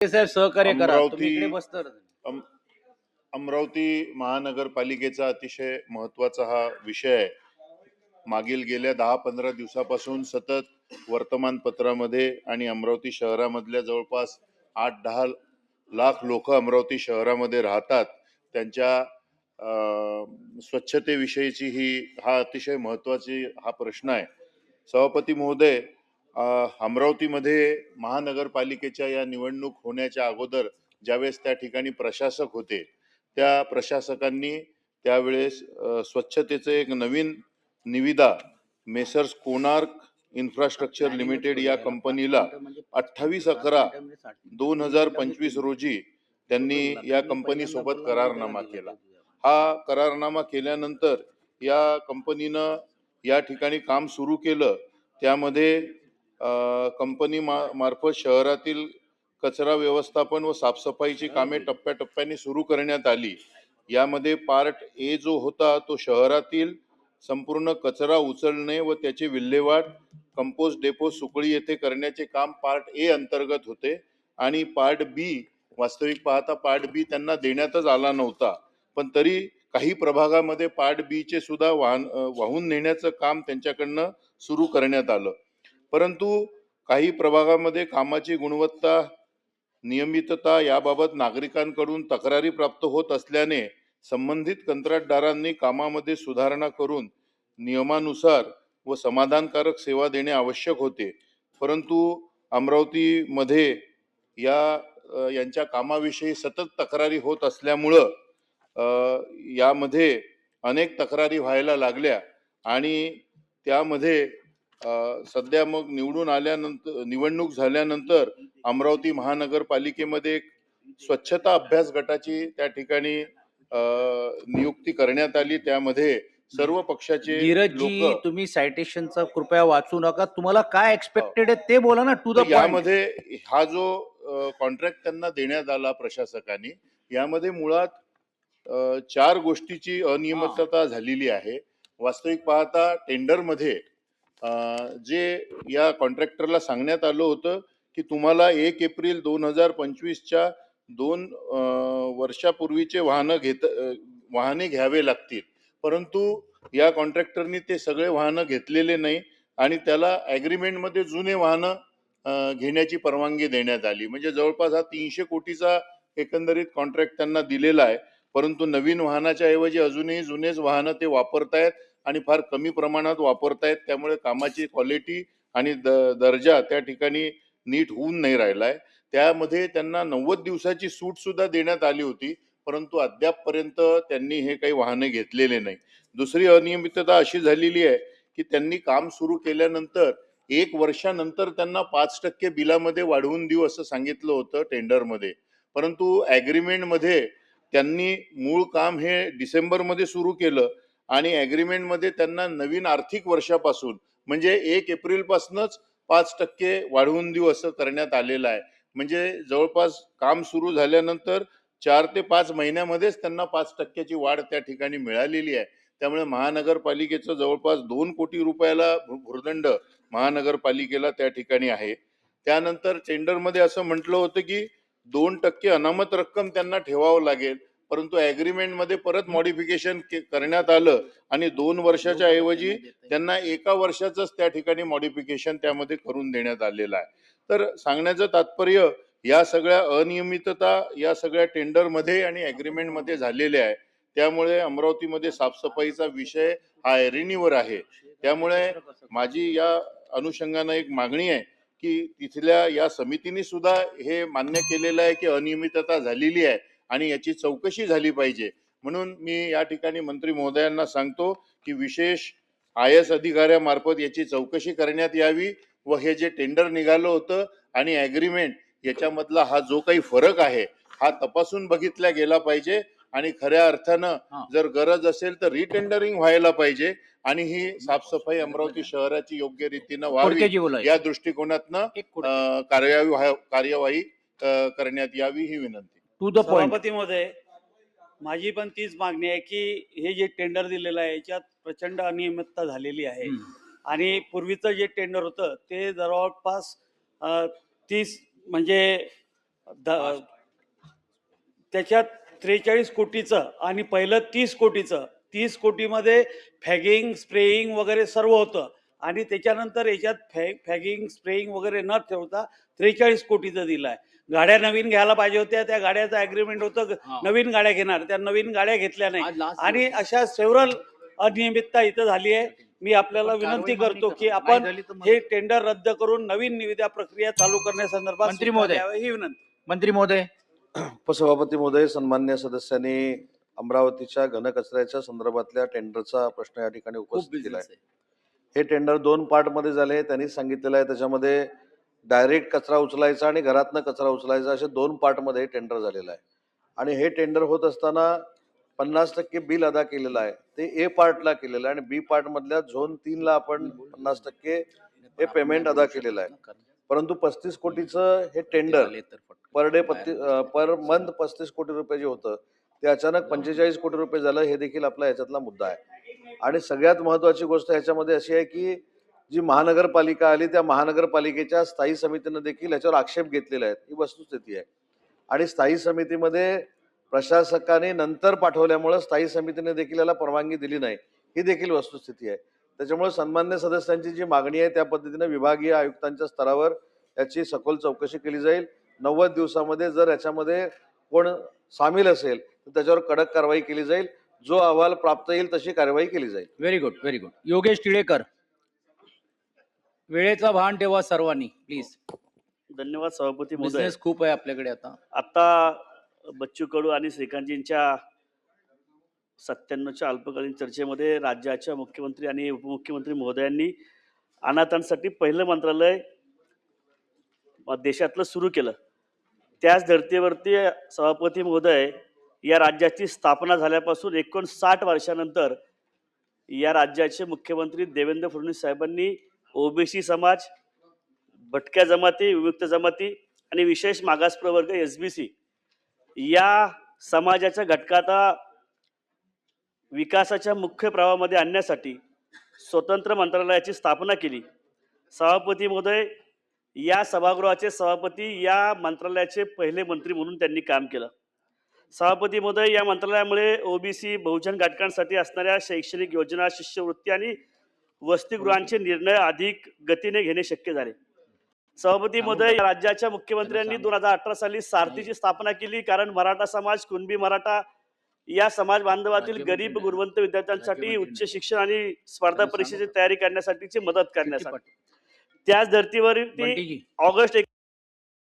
साहेब सहकार्य करा, तुम्ही अमरावती इकडे बसतर. अम- अमरावती महानगरपालिकेचा अतिशय महत्वाचा हा विषय आहे. मागील गेल्या 10-15 दिवसापासून सतत वर्तमानपत्रामध्ये आणि अमरावती शहरामधल्या जवळपास 8-10 लाख लोक अमरावती शहरामध्ये राहतात. त्यांच्या स्वच्छतेविषयीची हा अतिशय महत्वाची हा प्रश्न आहे. सभापती महोदय, अमरावतीमध्ये महानगरपालिकेच्या या निवडणूक होण्याच्या अगोदर ज्यावेळेस त्या ठिकाणी प्रशासक होते, त्या प्रशासकांनी त्यावेळेस स्वच्छतेचं एक नवीन निविदा मेसर्स कोणार्क इन्फ्रास्ट्रक्चर लिमिटेड या कंपनीला 28/11/2025 रोजी त्यांनी या कंपनी सोबत करारनामा केला. हा करारनामा केल्यानंतर या कंपनीनं या ठिकाणी काम सुरू केलं. त्यामध्ये कंपनी मार्फत शहरातील कचरा व्यवस्थापन व साफसफाईची कामे टप्प्याटप्प्याने सुरू करण्यात आली. यामध्ये पार्ट ए जो होता तो शहरातील संपूर्ण कचरा उचलणे व त्याची विल्हेवाट कंपोस्ट डेपो सुकळी येथे करण्याचे काम पार्ट ए अंतर्गत होते. आणि पार्ट बी, वास्तविक पाहता पार्ट बी त्यांना देण्यातच आला नव्हता, पण तरी काही प्रभागामध्ये पार्ट बी चे सुद्धा वाहून नेण्याचं काम त्यांच्याकडनं सुरू करण्यात आलं. परंतु काही प्रभागामध्ये कामाची गुणवत्ता, नियमितता याबाबत नागरिकांकडून तक्रारी प्राप्त होत असल्याने संबंधित कंत्राटदारांनी कामामध्ये सुधारणा करून नियमानुसार व समाधानकारक सेवा देणे आवश्यक होते. परंतु अमरावतीमध्ये यांच्या कामाविषयी सतत तक्रारी होत असल्यामुळं यामध्ये अनेक तक्रारी व्हायला लागल्या आणि त्यामध्ये सध्या मग निवडणूक झाल्यानंतर अमरावती महानगरपालिकेमध्ये एक स्वच्छता अभ्यास गटाची त्या ठिकाणी नियुक्ती करण्यात आली. त्यामध्ये सर्व पक्षाचे धीरजजी, लोक. तुम्ही सायटेशनचा कृपया वाचू नका. तुम्हाला काय एक्सपेक्टेड आहे ते बोला ना, टू द पॉइंट. यामध्ये हा जो कॉन्ट्रॅक्ट त्यांना देण्यात आला प्रशासकांनी, यामध्ये मुळात 4 गोष्टीची अनियमितता झालेली आहे. वास्तविक पाहता टेंडरमध्ये जे या कॉन्ट्रॅक्टरला सांगण्यात आलं होतं की तुम्हाला 1 एप्रिल 2025च्या 2 वर्षापूर्वीचे वाहने घ्यावे लागतील. परंतु या कॉन्ट्रॅक्टरनी ते सगळे वाहनं घेतलेले नाही आणि त्याला ॲग्रीमेंटमध्ये जुने वाहनं घेण्याची परवानगी देण्यात आली. म्हणजे जवळपास हा 300 कोटीचा एकंदरीत कॉन्ट्रॅक्ट त्यांना दिलेला आहे. परंतु नवीन वाहनाच्या ऐवजी अजूनही जुनेच वाहनं ते वापरतायत आणि फार कमी प्रमाणात वापरतायत. त्यामुळे कामाची क्वालिटी आणि दर्जा त्या ठिकाणी नीट होऊन नाही राहिलाय. त्यामध्ये त्यांना 90 दिवसाची सूट सुद्धा देण्यात आली होती, परंतु अद्यापपर्यंत त्यांनी हे काही वाहने घेतलेले नाही. दुसरी अनियमितता अशी झालेली आहे की त्यांनी काम सुरू केल्यानंतर 1 वर्षानंतर त्यांना 5% बिलामध्ये वाढवून देऊ असं सांगितलं होतं टेंडरमध्ये. परंतु ॲग्रीमेंटमध्ये त्यांनी मूळ काम हे डिसेंबरमध्ये सुरू केलं आणि ॲग्रीमेंटमध्ये त्यांना नवीन आर्थिक वर्षापासून म्हणजे 1 एप्रिल पासूनच 5% वाढवून देऊ असं करण्यात आलेलं आहे. म्हणजे जवळपास काम सुरू झाल्यानंतर 4 ते 5 महिन्यामध्येच त्यांना 5%ची वाढ त्या ठिकाणी मिळालेली आहे. त्यामुळे महानगरपालिकेचं जवळपास 2 कोटी रुपयाला भुर्दंड महानगरपालिकेला त्या ठिकाणी आहे. त्यानंतर टेंडरमध्ये असं म्हटलं होतं की 2% अनामत रक्कम त्यांना ठेवावं लागेल, परंतु ॲग्रीमेंटमध्ये परत मॉडिफिकेशन करण्यात आलं आणि 2 वर्षाच्या ऐवजी त्यांना 1 वर्षाचंच त्या ठिकाणी मॉडिफिकेशन त्यामध्ये करून देण्यात आलेलं आहे. तर सांगण्याचं तात्पर्य, या सगळ्या अनियमितता या सगळ्या टेंडरमध्ये आणि ॲग्रीमेंटमध्ये झालेल्या आहे. त्यामुळे अमरावतीमध्ये साफसफाईचा विषय हा ऐरणीवर आहे. त्यामुळे माझी या अनुषंगाने एक मागणी आहे की तिथल्या या समितीने सुद्धा हे मान्य केलेलं आहे की अनियमितता झालेली आहे आणि याची चौकशी झाली पाहिजे. म्हणून मी या ठिकाणी मंत्री महोदयांना सांगतो की विशेष IAS अधिकाऱ्यामार्फत याची चौकशी करण्यात यावी व हे जे टेंडर निघालं होतं आणि ॲग्रीमेंट याच्यामधला हा जो काही फरक आहे हा तपासून बघितला गेला पाहिजे आणि खऱ्या अर्थानं जर गरज असेल तर रिटेंडरिंग व्हायला पाहिजे आणि ही साफसफाई अमरावती शहराची योग्य रीतीनं व्हावी या दृष्टिकोनातनं कार्यवाही करण्यात यावी ही विनंती. To the point. सभापती महोदय, माझी पण तीच मागणी आहे की हे जे टेंडर दिलेलं आहे याच्यात प्रचंड अनियमितता झालेली आहे. आणि पूर्वीचं जे टेंडर होतं ते जवळपास 30 म्हणजे त्याच्यात 43 कोटीचं आणि पहिलं 30 कोटीचं, 30 कोटीमध्ये फॅगिंग स्प्रेइंग वगैरे सर्व होतं आणि त्याच्यानंतर याच्यात फॅगिंग स्प्रेइंग वगैरे न ठेवता 43 कोटीचं दिलं आहे. गाड्या नवीन घ्यायला पाहिजे होत्या, त्या गाड्याचं ॲग्रीमेंट होतं, नवीन गाड्या घेणार, त्या नवीन गाड्या घेतल्या नाही आणि अशा सेव्हरल अनियमितता इथं झाली आहे. मी आपल्याला विनंती करतो की आपण हे टेंडर रद्द करून नवीन निविदा प्रक्रिया चालू करण्यासंदर्भात मंत्री महोदय. सूचना द्यावी ही विनंती. मंत्री महोदय, उपसभापती महोदय, सन्मान्य सदस्यांनी अमरावतीच्या घनकचऱ्याच्या संदर्भातल्या टेंडरचा प्रश्न या ठिकाणी उपस्थित केला आहे. हे टेंडर 2 पार्टमध्ये झाले. त्यांनी सांगितलेलं आहे त्याच्यामध्ये डायरेक्ट कचरा उचलायचा आणि घरातनं कचरा उचलायचा असे 2 पार्टमध्ये टेंडर झालेलं आहे. आणि हे टेंडर होत असताना 50% बिल अदा केलेलं आहे. ते ए पार्टला केलेलं आहे आणि बी पार्टमधल्या झोन 3ला आपण 50% हे पेमेंट अदा केलेलं आहे. परंतु 35 कोटीचं हे tender per day per month 35 कोटी रुपये जे होतं ते अचानक 45 कोटी रुपये झालं. हे देखील आपला याच्यातला मुद्दा आहे. आणि सगळ्यात महत्वाची गोष्ट ह्याच्यामध्ये अशी आहे की जी महानगरपालिका आली त्या महानगरपालिकेच्या स्थायी समितीनं देखील याच्यावर आक्षेप घेतलेला आहे. ही वस्तुस्थिती आहे. आणि स्थायी समितीमध्ये प्रशासकाने नंतर पाठवल्यामुळे स्थायी समितीने देखील याला परवानगी दिली नाही. ही देखील वस्तुस्थिती आहे. त्याच्यामुळे सन्मान्य सदस्यांची जी मागणी आहे त्या पद्धतीने विभागीय आयुक्तांच्या स्तरावर याची सखोल चौकशी केली जाईल. 90 दिवसामध्ये जर याच्यामध्ये कोण सामील असेल तर त्याच्यावर कडक कारवाई केली जाईल. जो अहवाल प्राप्त येईल तशी कारवाई केली जाईल. Very good, very good. Yogesh Tilekar, वेळेचा भान ठेवा सर्वांनी प्लीज. धन्यवाद सभापती महोदय. बिझनेस खूप आहे आपल्याकडे आता. आता बच्चू कडू आणि श्रीकांतजींच्या 97च्या अल्पकालीन चर्चेमध्ये राज्याच्या मुख्यमंत्री आणि उपमुख्यमंत्री महोदयांनी अनाथांसाठी पहिलं मंत्रालय देशातलं सुरू केलं. त्याच धर्तीवरती सभापती महोदय, या राज्याची स्थापना झाल्यापासून 59 वर्षानंतर या राज्याचे मुख्यमंत्री देवेंद्र फडणवीस साहेबांनी ओबीसी समाज, भटक्या जमाती, विमुक्त जमाती आणि विशेष मागास प्रवर्ग SBC या समाजाच्या घटकाचा विकासाच्या मुख्य प्रवाहामध्ये आणण्यासाठी स्वतंत्र मंत्रालयाची स्थापना केली. सभापती महोदय, या सभागृहाचे सभापती या मंत्रालयाचे पहिले मंत्री म्हणून त्यांनी काम केलं. सभापती महोदय, या मंत्रालयामुळे ओबीसी बहुजन घटकांसाठी असणाऱ्या शैक्षणिक योजना, शिष्यवृत्ती आणि वसतिगृहांचे निर्णय अधिक गतीने घेणे शक्य झाले. सभापती महोदय, राज्याच्या मुख्यमंत्र्यांनी 2018 साली सारथीची स्थापना केली, कारण मराठा समाज, कुणबी मराठा या समाज बांधवातील गरीब गुणवंत विद्यार्थ्यांसाठी उच्च शिक्षण आणि स्पर्धा परीक्षेची तयारी करण्यासाठीची मदत करण्यासाठी. त्याच धर्तीवर ऑगस्ट